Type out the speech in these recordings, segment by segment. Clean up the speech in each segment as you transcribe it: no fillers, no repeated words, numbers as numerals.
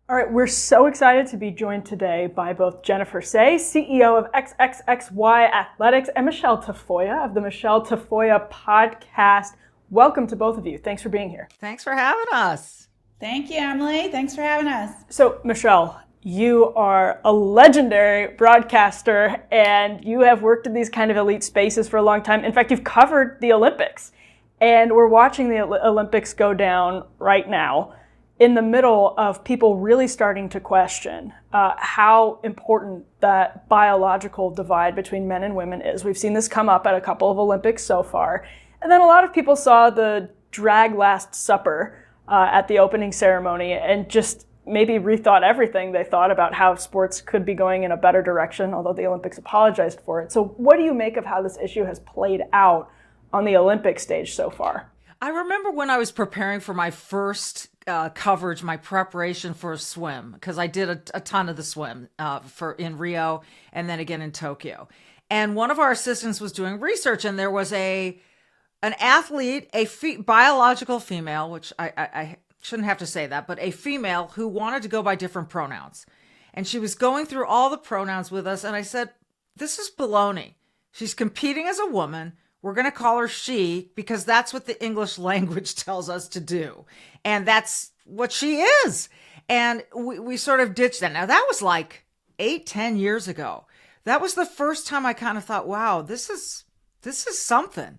All right, we're so excited to be joined today by both Jennifer Say, CEO of XXXY Athletics, and Michele Tafoya of the Michele Tafoya podcast. Welcome to both of you. Thanks for being here. Thanks for having us. Thank you, Emily. Thanks for having us. So, Michele, you are a legendary broadcaster and you have worked in these kind of elite spaces for a long time. In fact, you've covered the Olympics, and we're watching the Olympics go down right now, in the middle of people really starting to question how important that biological divide between men and women is. We've seen this come up at a couple of Olympics so far. And then a lot of people saw the drag Last Supper at the opening ceremony and just maybe rethought everything they thought about how sports could be going in a better direction, although the Olympics apologized for it. So what do you make of how this issue has played out on the Olympic stage so far? I remember when I was preparing for my first coverage, my preparation for a swim, because I did a ton of the swim in Rio and then again in Tokyo. And one of our assistants was doing research, and there was an athlete, biological female, which I shouldn't have to say that, but a female who wanted to go by different pronouns. And she was going through all the pronouns with us, and I said, this is baloney. She's competing as a woman. We're going to call her she because that's what the English language tells us to do. And that's what she is. And we sort of ditched that. Now, that was like 8-10 years ago. That was the first time I kind of thought, wow, this is something.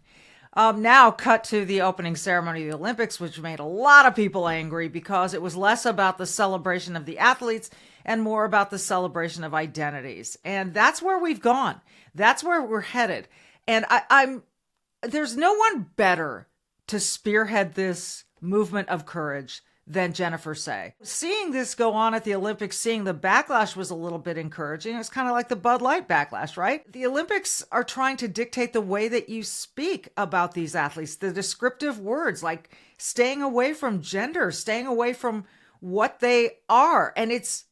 Now cut to the opening ceremony of the Olympics, which made a lot of people angry because it was less about the celebration of the athletes and more about the celebration of identities. And that's where we've gone. That's where we're headed. And there's no one better to spearhead this movement of courage than Jennifer Say. Seeing this go on at the Olympics, seeing the backlash was a little bit encouraging. It's kind of like the Bud Light backlash, right? The Olympics are trying to dictate the way that you speak about these athletes, the descriptive words like staying away from gender, staying away from what they are. And it's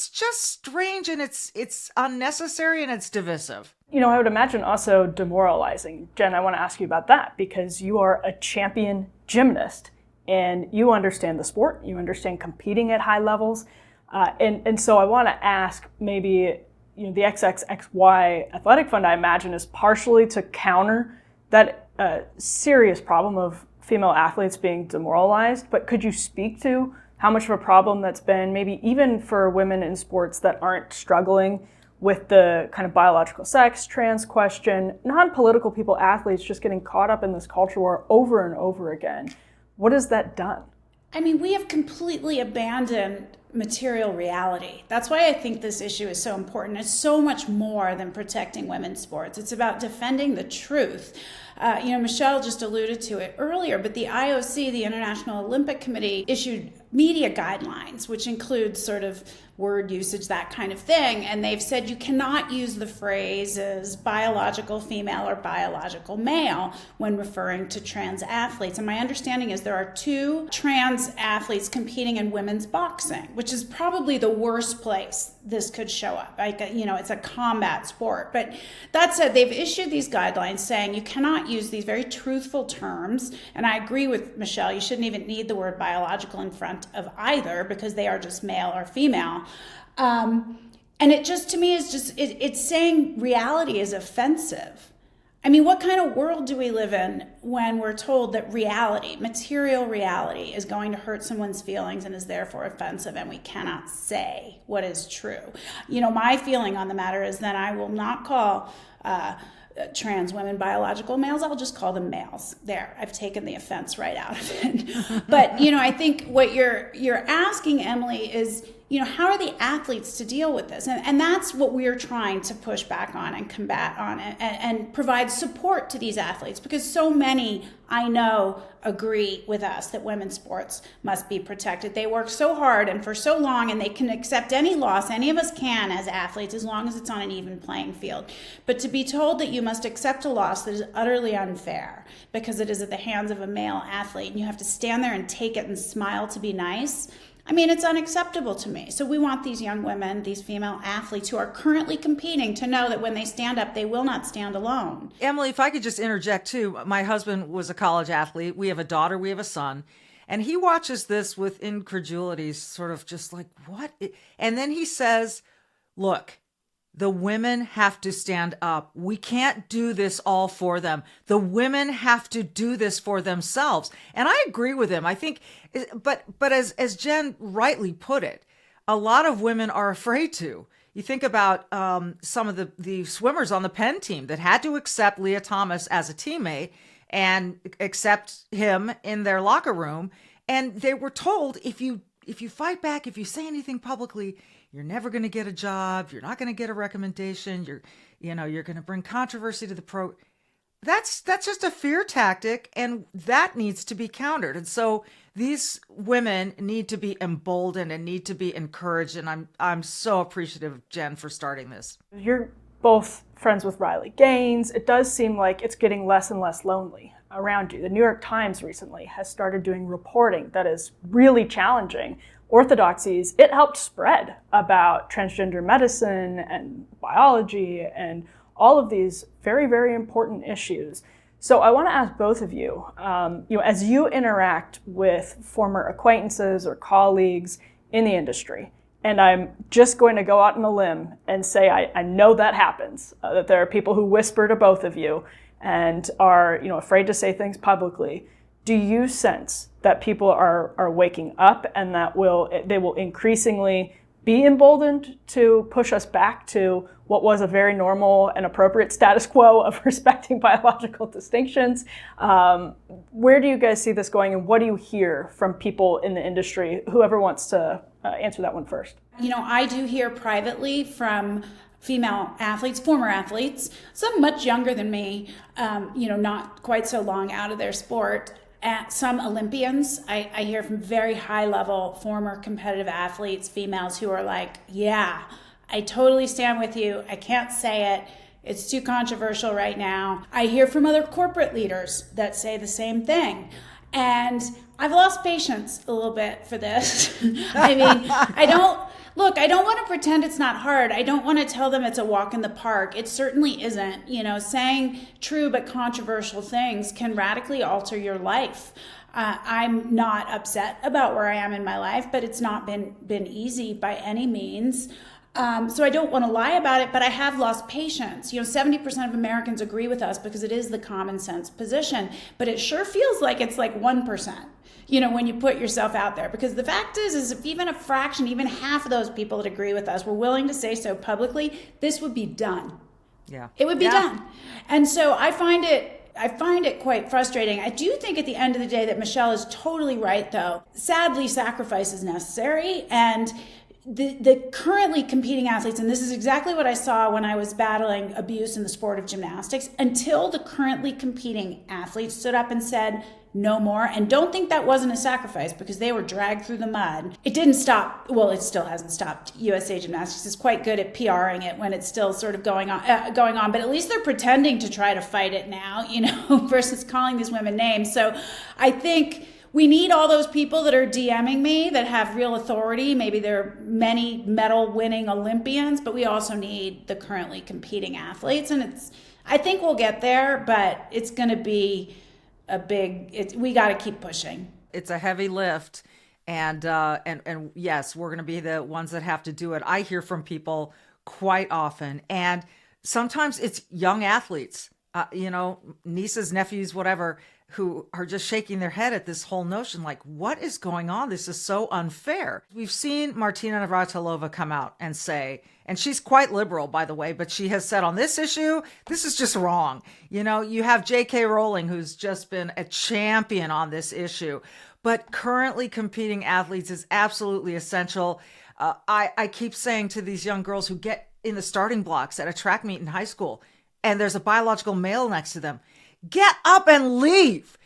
just strange, and it's unnecessary, and it's divisive. You know, I would imagine also demoralizing. Jen, I want to ask you about that because you are a champion gymnast and you understand the sport, you understand competing at high levels. And so I want to ask maybe, the XXXY Athletic Fund, I imagine, is partially to counter that serious problem of female athletes being demoralized. But could you speak to how much of a problem that's been maybe even for women in sports that aren't struggling with the kind of biological sex, trans question, non-political people, athletes just getting caught up in this culture war over and over again? What has that done? I mean, we have completely abandoned material reality. That's why I think this issue is so important. It's so much more than protecting women's sports. It's about defending the truth. Michele just alluded to it earlier, but the IOC, the International Olympic Committee, issued media guidelines, which include sort of word usage, that kind of thing. And they've said you cannot use the phrases biological female or biological male when referring to trans athletes. And my understanding is there are 2 trans athletes competing in women's boxing, which is probably the worst place this could show up. It's a combat sport. But that said, they've issued these guidelines saying you cannot use these very truthful terms. And I agree with Michele, you shouldn't even need the word biological in front of either because they are just male or female. And it just, to me, is just, it's saying reality is offensive. I mean, what kind of world do we live in when we're told that reality, material reality, is going to hurt someone's feelings and is therefore offensive, and we cannot say what is true? My feeling on the matter is that I will not call trans women biological males. I'll just call them males. There, I've taken the offense right out of it. But, I think what you're asking, Emily, is, how are the athletes to deal with this? And that's what we're trying to push back on and combat on and provide support to these athletes, because so many, I know, agree with us that women's sports must be protected. They work so hard and for so long, and they can accept any loss. Any of us can as athletes, as long as it's on an even playing field. But to be told that you must accept a loss that is utterly unfair because it is at the hands of a male athlete and you have to stand there and take it and smile to be nice, I mean, it's unacceptable to me. So we want these young women, these female athletes who are currently competing, to know that when they stand up, they will not stand alone. Emily, if I could just interject too, my husband was a college athlete. We have a daughter, we have a son. And he watches this with incredulity, sort of just like, what? And then he says, look, the women have to stand up. We can't do this all for them. The women have to do this for themselves. And I agree with him. I think, but as Jen rightly put it, a lot of women are afraid to. You think about some of the swimmers on the Penn team that had to accept Leah Thomas as a teammate and accept him in their locker room. And they were told, if you fight back, if you say anything publicly, you're never going to get a job. You're not going to get a recommendation. You're going to bring controversy to the pro. That's just a fear tactic, and that needs to be countered. And so these women need to be emboldened and need to be encouraged. And I'm so appreciative of Jen for starting this. You're both friends with Riley Gaines. It does seem like it's getting less and less lonely around you. The New York Times recently has started doing reporting that is really challenging orthodoxies. It helped spread about transgender medicine and biology and all of these very, very important issues. So I want to ask both of you, as you interact with former acquaintances or colleagues in the industry, and I'm just going to go out on a limb and say I know that happens, that there are people who whisper to both of you and are afraid to say things publicly. Do you sense that people are waking up and that they will increasingly be emboldened to push us back to what was a very normal and appropriate status quo of respecting biological distinctions? Where do you guys see this going, and what do you hear from people in the industry? Whoever wants to answer that one first. I do hear privately from female athletes, former athletes, some much younger than me, not quite so long out of their sport. Some Olympians, I hear from very high level former competitive athletes, females who are like, yeah, I totally stand with you. I can't say it. It's too controversial right now. I hear from other corporate leaders that say the same thing. And I've lost patience a little bit for this. I don't want to pretend it's not hard. I don't want to tell them it's a walk in the park. It certainly isn't. Saying true but controversial things can radically alter your life. I'm not upset about where I am in my life, but it's not been easy by any means. So I don't want to lie about it, but I have lost patience. 70% of Americans agree with us because it is the common sense position, but it sure feels like it's like 1%. When you put yourself out there, because the fact is if even a fraction, even half of those people that agree with us were willing to say so publicly, this would be done. Yeah. It would be done. And so I find it quite frustrating. I do think at the end of the day that Michele is totally right, though. Sadly, sacrifice is necessary, and the currently competing athletes, and this is exactly what I saw when I was battling abuse in the sport of gymnastics, until the currently competing athletes stood up and said, no more. And don't think that wasn't a sacrifice, because they were dragged through the mud. It didn't stop. Well, it still hasn't stopped. USA Gymnastics is quite good at PRing it when it's still sort of going on. But at least they're pretending to try to fight it now, versus calling these women names. So I think we need all those people that are DMing me that have real authority. Maybe they're many medal winning Olympians, but we also need the currently competing athletes. And I think we'll get there, but it's going to be we got to keep pushing. It's a heavy lift. And yes, we're going to be the ones that have to do it. I hear from people quite often, and sometimes it's young athletes, nieces, nephews, whatever, who are just shaking their head at this whole notion, like, what is going on? This is so unfair. We've seen Martina Navratilova come out and say, and she's quite liberal, by the way, but she has said on this issue, this is just wrong. You have J.K. Rowling, who's just been a champion on this issue, but currently competing athletes is absolutely essential. I keep saying to these young girls who get in the starting blocks at a track meet in high school, and there's a biological male next to them, get up and leave.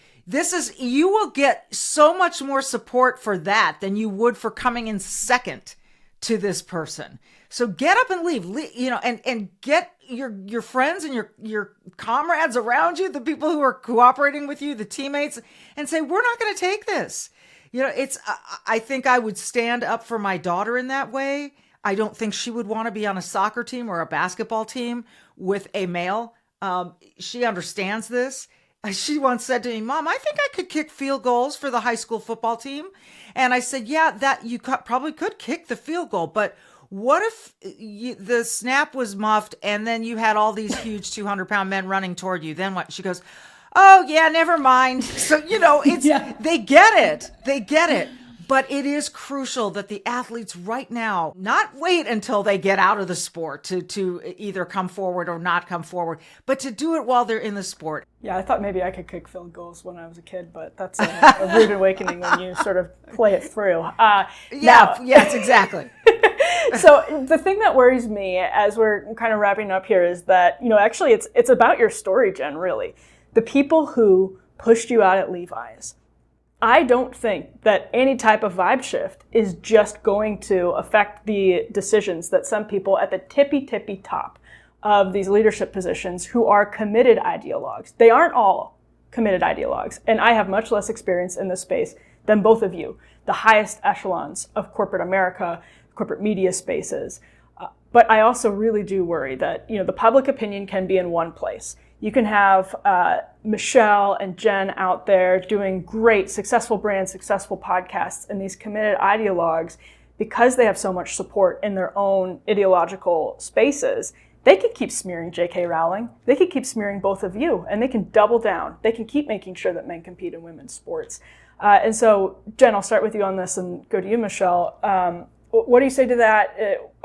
You will get so much more support for that than you would for coming in second to this person. So get up and leave, and get your friends and your comrades around you, the people who are cooperating with you, the teammates, and say, we're not going to take this. I think I would stand up for my daughter in that way. I don't think she would want to be on a soccer team or a basketball team with a male. She understands this. She once said to me, Mom, I think I could kick field goals for the high school football team. And I said, yeah, that you probably could kick the field goal, but what if the snap was muffed and then you had all these huge 200-pound men running toward you? Then what? She goes, oh, yeah, never mind. So, it's they get it. They get it. But it is crucial that the athletes right now not wait until they get out of the sport to either come forward or not come forward, but to do it while they're in the sport. Yeah, I thought maybe I could kick field goals when I was a kid, but that's a rude awakening when you sort of play it through. Yes, exactly. So the thing that worries me as we're kind of wrapping up here is that, actually it's about your story, Jen, really. The people who pushed you out at Levi's. I don't think that any type of vibe shift is just going to affect the decisions that some people at the tippy top of these leadership positions who are committed ideologues. They aren't all committed ideologues, and I have much less experience in this space than both of you, the highest echelons of corporate America, corporate media spaces. But I also really do worry that, the public opinion can be in one place. You can have Michele and Jen out there doing great, successful brands, successful podcasts, and these committed ideologues, because they have so much support in their own ideological spaces, they can keep smearing J.K. Rowling. They can keep smearing both of you, and they can double down. They can keep making sure that men compete in women's sports. And so, Jen, I'll start with you on this and go to you, Michele. What do you say to that?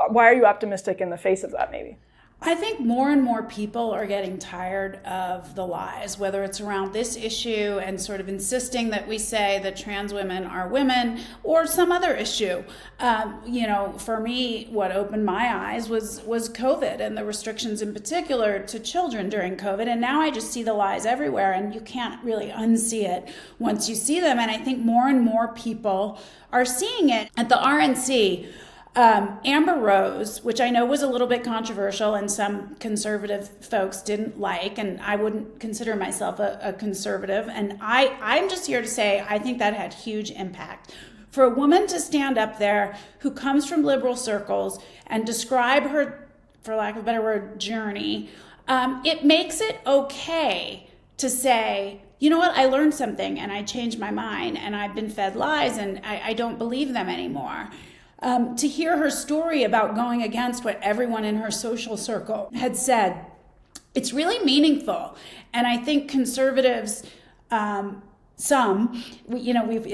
Why are you optimistic in the face of that, maybe? I think more and more people are getting tired of the lies, whether it's around this issue and sort of insisting that we say that trans women are women, or some other issue. For me, what opened my eyes was COVID and the restrictions in particular to children during COVID. And now I just see the lies everywhere, and you can't really unsee it once you see them. And I think more and more people are seeing it. At the RNC, Amber Rose, which I know was a little bit controversial and some conservative folks didn't like, and I wouldn't consider myself a conservative, and I'm just here to say I think that had huge impact. For a woman to stand up there who comes from liberal circles and describe her, for lack of a better word, journey, it makes it okay to say, you know what, I learned something and I changed my mind and I've been fed lies and I don't believe them anymore. To hear her story about going against what everyone in her social circle had said, it's really meaningful. And I think conservatives, if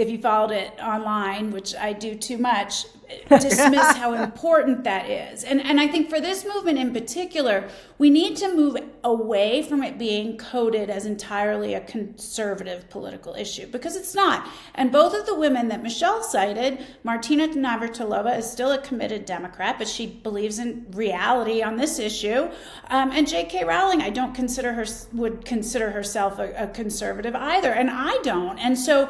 you followed it online, which I do too much, dismiss how important that is. And I think for this movement in particular, we need to move away from it being coded as entirely a conservative political issue, because it's not. And both of the women that Michele cited, Martina Navratilova is still a committed Democrat, but she believes in reality on this issue. And J.K. Rowling, I don't would consider herself a conservative either, and I don't. And so,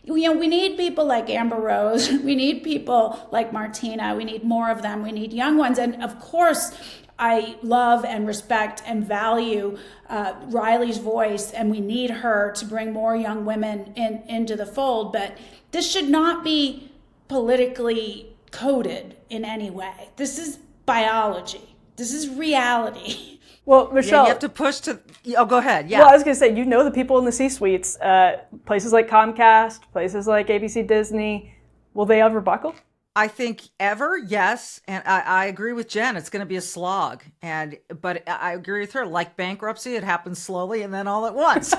we need people like Amber Rose. We need people like Martina. We need more of them. We need young ones. And of course, I love and respect and value Riley's voice, and we need her to bring more young women into the fold. But this should not be politically coded in any way. This is biology. This is reality. Well, Michele, you have to push to. Oh, go ahead. Yeah. Well, I was going to say, the people in the C-suites, places like Comcast, places like ABC, Disney. Will they ever buckle? I think ever, yes. And I agree with Jen. It's going to be a slog. But I agree with her. Like bankruptcy, it happens slowly and then all at once.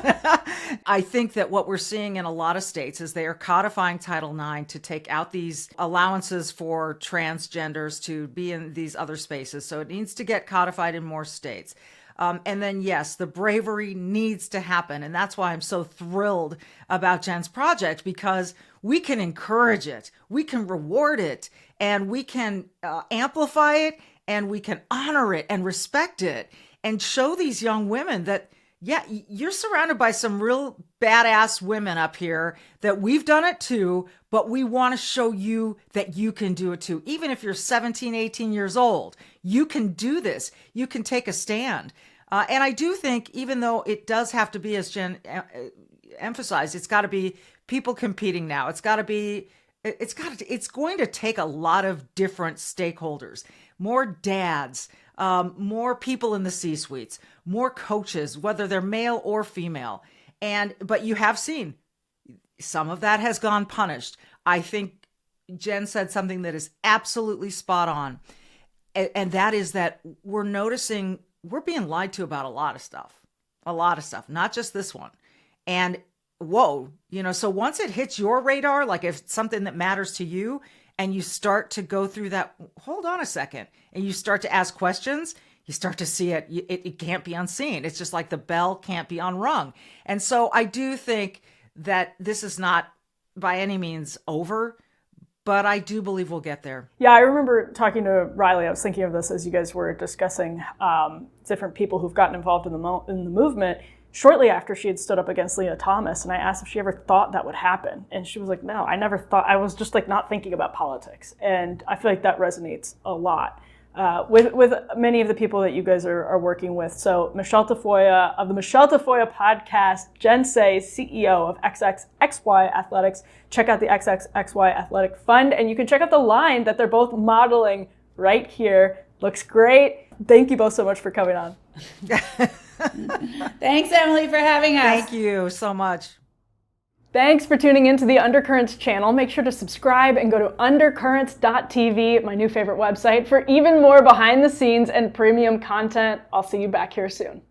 I think that what we're seeing in a lot of states is they are codifying Title IX to take out these allowances for transgenders to be in these other spaces. So it needs to get codified in more states. And then, yes, the bravery needs to happen. And that's why I'm so thrilled about Jen's project, because we can encourage it, we can reward it, and we can amplify it, and we can honor it and respect it, and show these young women that, yeah, you're surrounded by some real badass women up here, that we've done it too, but we want to show you that you can do it too. Even if you're 17, 18 years old, you can do this. You can take a stand. And I do think, even though it does have to be, as Jen emphasized, it's got to be people competing now. It's going to take a lot of different stakeholders, more dads, more people in the C-suites, more coaches, whether they're male or female. But you have seen some of that has gone punished. I think Jen said something that is absolutely spot on. And that is that we're noticing we're being lied to about a lot of stuff, not just this one. And whoa, so once it hits your radar, like if it's something that matters to you and you start to go through that, hold on a second, and you start to ask questions, you start to see it. It can't be unseen. It's just like the bell can't be unrung. And so I do think that this is not by any means over, but I do believe we'll get there. Yeah, I remember talking to Riley. I was thinking of this as you guys were discussing different people who've gotten involved in the movement shortly after she had stood up against Leah Thomas. And I asked if she ever thought that would happen. And she was like, no, I never thought. I was just like not thinking about politics. And I feel like that resonates a lot with many of the people that you guys are working with. So Michele Tafoya of the Michele Tafoya podcast, Jen Say, CEO of XXXY Athletics. Check out the XXXY Athletic Fund, and you can check out the line that they're both modeling right here. Looks great. Thank you both so much for coming on. Thanks, Emily, for having us. Thank you so much. Thanks for tuning into the Undercurrents channel. Make sure to subscribe and go to undercurrents.tv, my new favorite website, for even more behind the scenes and premium content. I'll see you back here soon.